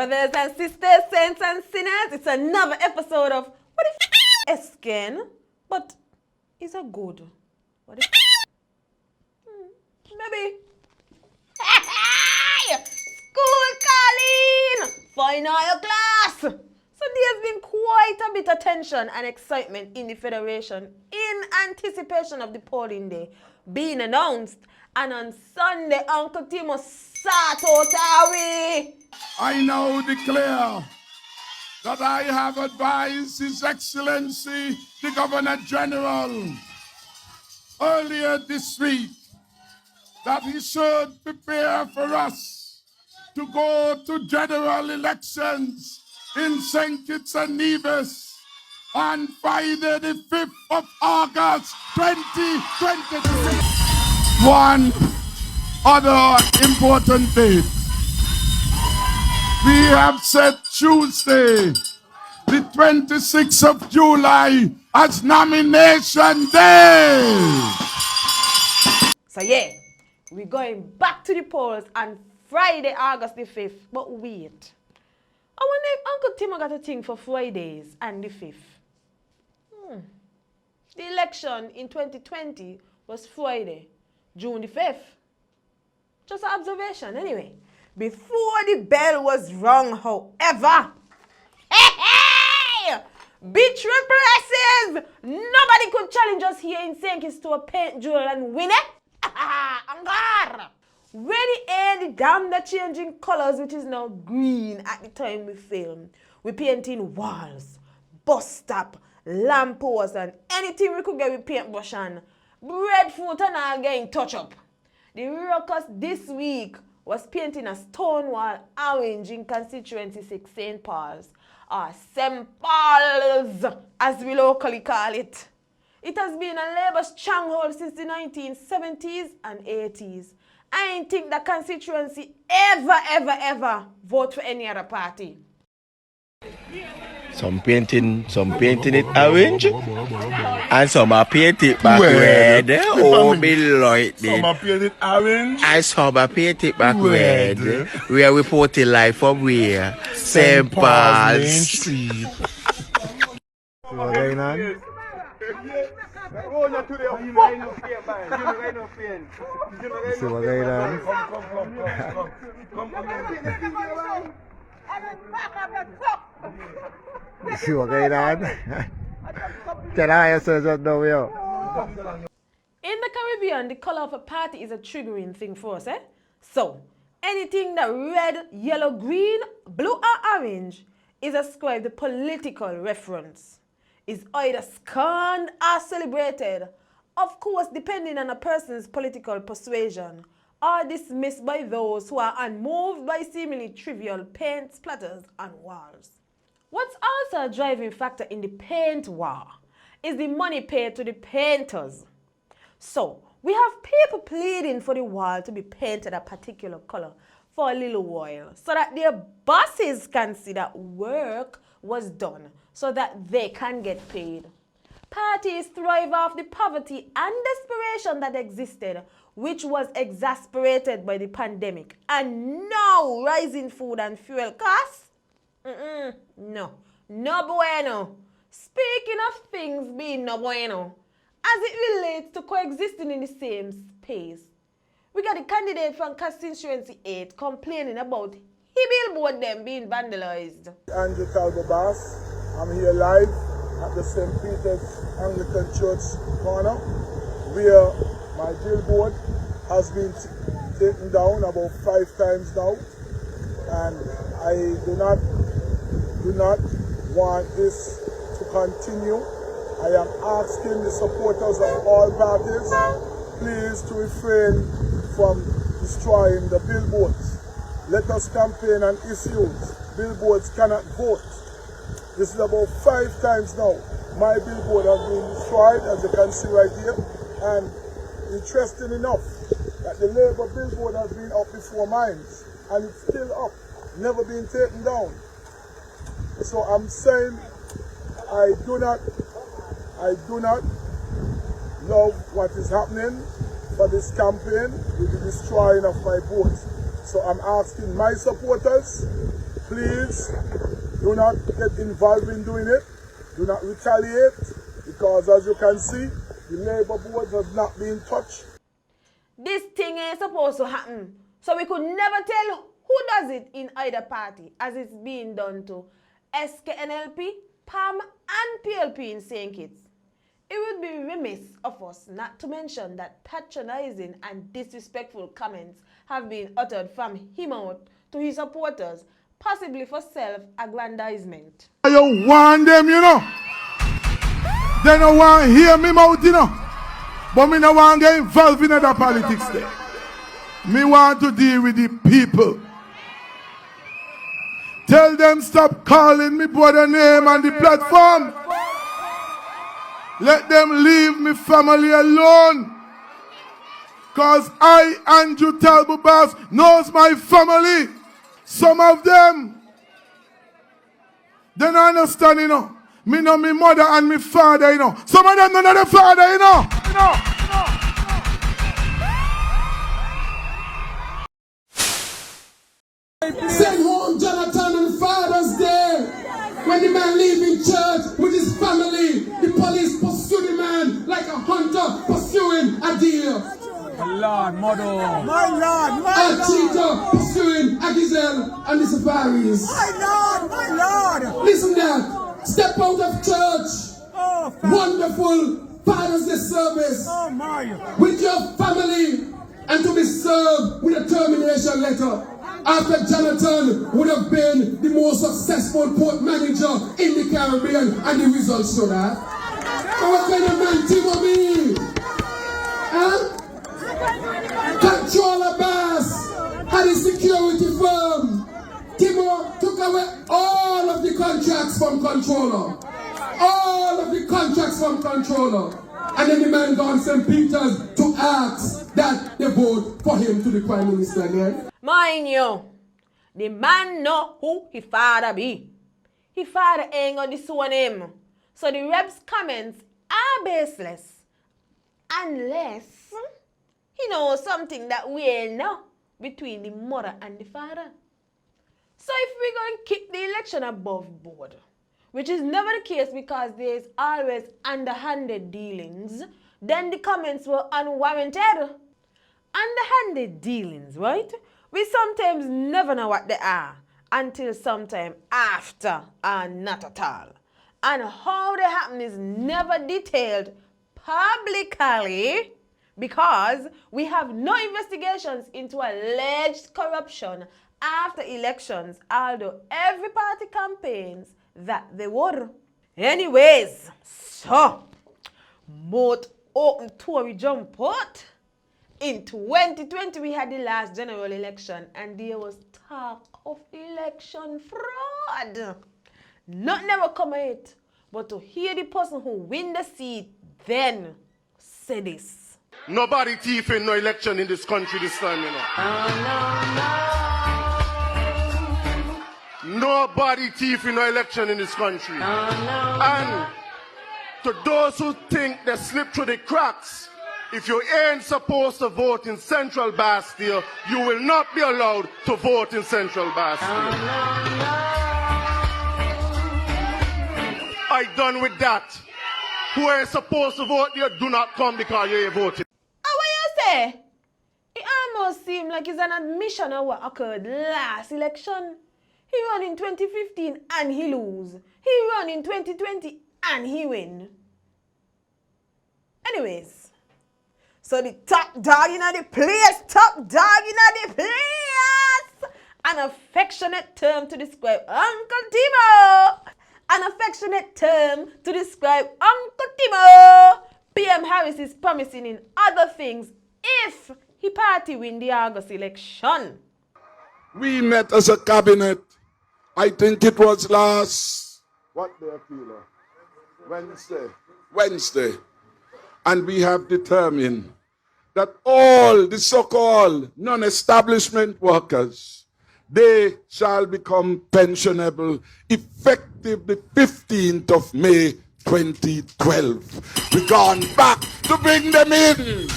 Brothers and sisters, saints and sinners, it's another episode of Wtf Skn, but is a good. What is maybe. School calling! Final class! So there's been quite a bit of tension and excitement in the Federation in anticipation of the polling day being announced. And on Sunday, Uncle Timo sat out away. I now declare that I have advised His Excellency, the Governor General, earlier this week that he should prepare for us to go to general elections in St. Kitts and Nevis on Friday the 5th of August 2023. One other important date. We have set Tuesday, the 26th of July, as nomination day. So yeah, we're going back to the polls on Friday, August the 5th. But wait, I wonder if Uncle Timo got a thing for Fridays and the 5th. The election in 2020 was Friday, June the 5th. Just an observation anyway. Before the bell was rung, however, be repressive! Nobody could challenge us here in St. Kitts to a paint duel and win it. Angar! Ready and the damn the changing colors, which is now green at the time we film. We painting walls, bus stop, lampposts, and anything we could get with paintbrush and breadfruit and all getting touch up. The ruckus this week was painting a stone wall orange in constituency 6 St. Paul's, or St. Paul's as we locally call it. It has been a Labour stronghold since the 1970s and 80s. I ain't think the constituency ever vote for any other party. Some painting it orange, and some are paint it back red. Oh, me like it. Some are painted orange. And some are paint it back red. We are reporting live from where? St. Paul's. Main Street. What's going on? See what's going on? See what's going on? Can I answer just now, yo? In the Caribbean, the color of a party is a triggering thing for us, eh? So, anything that red, yellow, green, blue, or orange is ascribed a political reference, is either scorned or celebrated, of course depending on a person's political persuasion, or dismissed by those who are unmoved by seemingly trivial paint splatters on walls. What's also a driving factor in the paint war is the money paid to the painters. So, we have people pleading for the wall to be painted a particular color for a little while so that their bosses can see that work was done so that they can get paid. Parties thrive off the poverty and desperation that existed, which was exasperated by the pandemic and now rising food and fuel costs. No bueno. Speaking of things being no bueno, as it relates to coexisting in the same space, we got a candidate from constituency 8 complaining about his billboard them being vandalized. Andrew Talbot Bass. I'm here live at the St. Peter's Anglican Church corner, where my billboard has been taken down about 5 times now, and I do not want this to continue. I am asking the supporters of all parties, please to refrain from destroying the billboards. Let us campaign on issues. Billboards cannot vote. This is about 5 times now. My billboard has been destroyed, as you can see right here. And interesting enough, that the Labour billboard has been up before mine, and it's still up, never been taken down. So I'm saying I do not love what is happening for this campaign with the destroying of my boat. So I'm asking my supporters, Please do not get involved in doing it. Do not retaliate, because as you can see, the Labour boards have not been touched. This thing ain't supposed to happen. So we could never tell who does it in either party, as it's being done to SKNLP, PAM and PLP in St. Kitts. It would be remiss of us not to mention that patronizing and disrespectful comments have been uttered from him out to his supporters, possibly for self-aggrandizement. You want them, you know. They don't want to hear me out, you know. But me don't want to get involved in other politics there. Me want to deal with the people. Tell them stop calling me brother name on the platform. Let them leave me family alone. Cause I, Andrew Talbot Bass, knows my family. Some of them, they don't understand, you know. Me know me mother and me father, you know. Some of them don't know the father, you know. Send home Jonathan on Father's Day. When the man leaving church with his family, the police pursue the man like a hunter pursuing a deer. A cheater pursuing a gazelle and the safaris. My Lord. Listen that. Step out of church. Wonderful Father's Day service. With your family and to be served with a termination letter. After Jonathan would have been the most successful port manager in the Caribbean, and the results show that. So what kind of man Timo be? Huh? Controller Bass had a security firm. Timo took away all of the contracts from controller. All of the contracts from controller. And then the man gone St. Peter's to ask that they vote for him to the Prime Minister again. Mind you, the man know who his father be. His father ain't gonna disown him. So the rep's comments are baseless. Unless he knows something that we ain't know between the mother and the father. So if we're going to keep the election above board, which is never the case because there's always underhanded dealings, then the comments were unwarranted. Underhanded dealings, right? We sometimes never know what they are until sometime after or not at all. And how they happen is never detailed publicly because we have no investigations into alleged corruption after elections, although every party campaigns that they would. Anyways, so, moat open Tory jump out. In 2020, we had the last general election and there was talk of election fraud. Not never come it, but to hear the person who win the seat then say this. Nobody thieving no election in this country this time, you know. Nobody thieving no election in this country. And to those who think they slip through the cracks, if you ain't supposed to vote in Central Bastille, you will not be allowed to vote in Central Bastille. I done with that. Who ain't supposed to vote there, do not come because you ain't voted. And what you say? It almost seems like it's an admission of what occurred last election. He won in 2015 and he lose. He won in 2020 and he win. Anyways. So the top dog in the place, an affectionate term to describe Uncle Timo. An affectionate term to describe Uncle Timo. PM Harris is promising in other things if he party win the August election. We met as a cabinet. I think it was what day, Wednesday. And we have determined that all the so-called non-establishment workers, they shall become pensionable effective the 15th of May 2012. We've gone back to bring them in.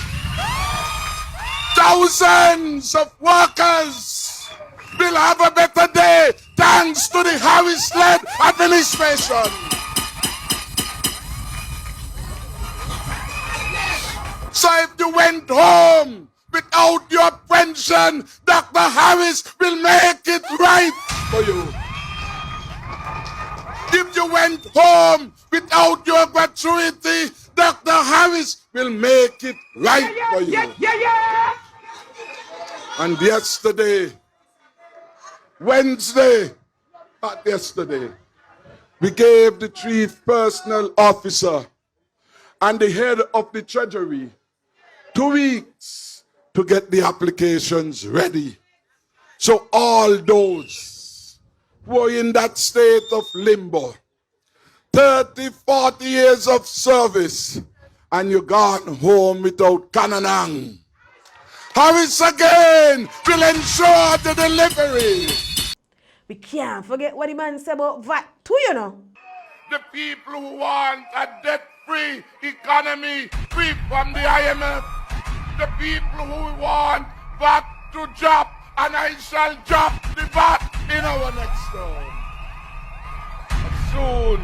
Thousands of workers will have a better day thanks to the Harris-led administration. So if you went home without your pension, Dr. Harris will make it right for you. If you went home without your gratuity, Dr. Harris will make it right for you. And yesterday, Wednesday, not yesterday, we gave the chief personnel officer and the head of the treasury 2 weeks to get the applications ready. So all those who are in that state of limbo, 30, 40 years of service, and you gone home without Kananang, Harris again will ensure the delivery. We can't forget what the man said about VAT too, you know. The people who want a debt-free economy, free from the IMF. The people who want VAT to drop, and I shall drop the VAT in our next term. As soon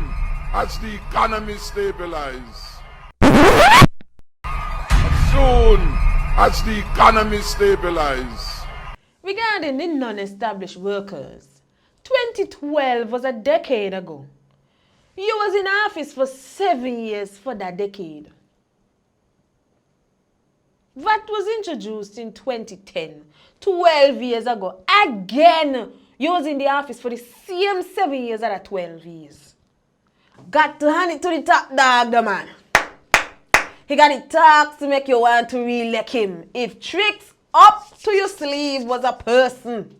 as the economy stabilizes. As soon as the economy stabilizes. Regarding the non-established workers, 2012 was a decade ago. You was in office for 7 years for that decade. VAT was introduced in 2010, 12 years ago. Again, you was in the office for the same 7 years out of 12 years. Got to hand it to the top dog, the man. He got the talks to make you want to re-elect him. If tricks up to your sleeve was a person.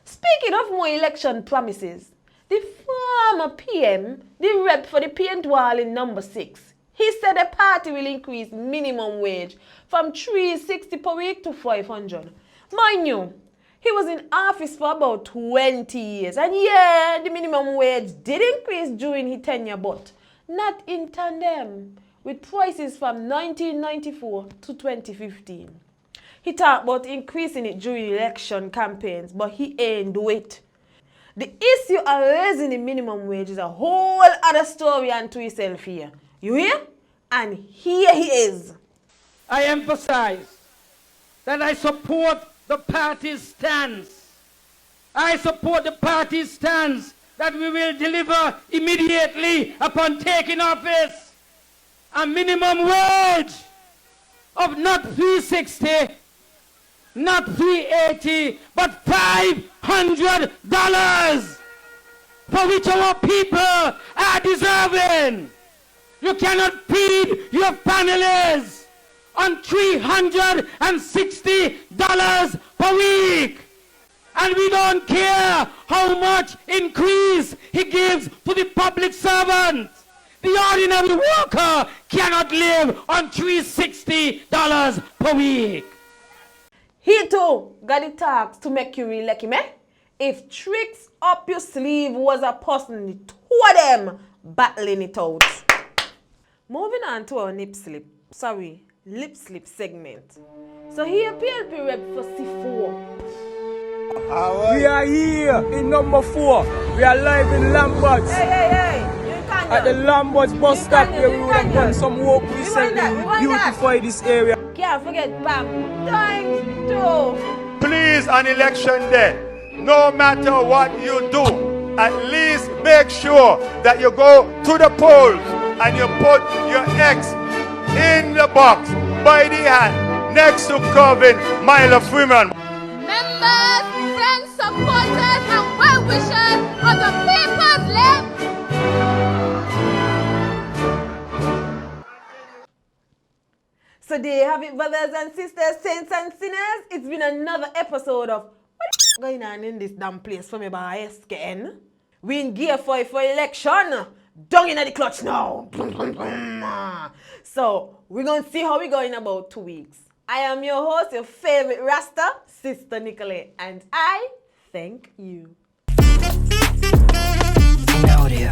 Speaking of more election promises, the former PM, the rep for the paint wall in number 6, he said the party will increase minimum wage from $360 per week to $500. Mind you, he was in office for about 20 years. And yeah, the minimum wage did increase during his tenure, but not in tandem with prices from 1994 to 2015. He talked about increasing it during election campaigns, but he ain't do it. The issue of raising the minimum wage is a whole other story unto itself here. You hear? And here he is. I emphasize that I support the party's stance. I support the party's stance that we will deliver immediately upon taking office a minimum wage of not $360, not $380, but $500, for which our people are deserving. You cannot feed your families on $360 per week. And we don't care how much increase he gives to the public servant. The ordinary worker cannot live on $360 per week. He too got the talks to make you re-elect him, eh? If tricks up your sleeve was a person, the two of them battling it out. Moving on to our lip slip segment. So here PLP rep for C4. We are here in number 4. We are live in Lamberts. Hey. At the Lamberts bus stop where we would have done some work recently to beautify this area. Can't forget Bam. Times 2. Please, on election day, no matter what you do, at least make sure that you go to the polls and you put your X in the box by the hand next to Calvin Milo Freeman. Members, friends, supporters, and well-wishers of the People's Lip. So there you have it, brothers and sisters, saints and sinners. It's been another episode of what's going on in this damn place for me by SKN. We in gear for election. Down in the clutch now. So we're going to see how we go in about 2 weeks. I am your host, your favorite Rasta, Sister Nicolette, and I thank you. Audio.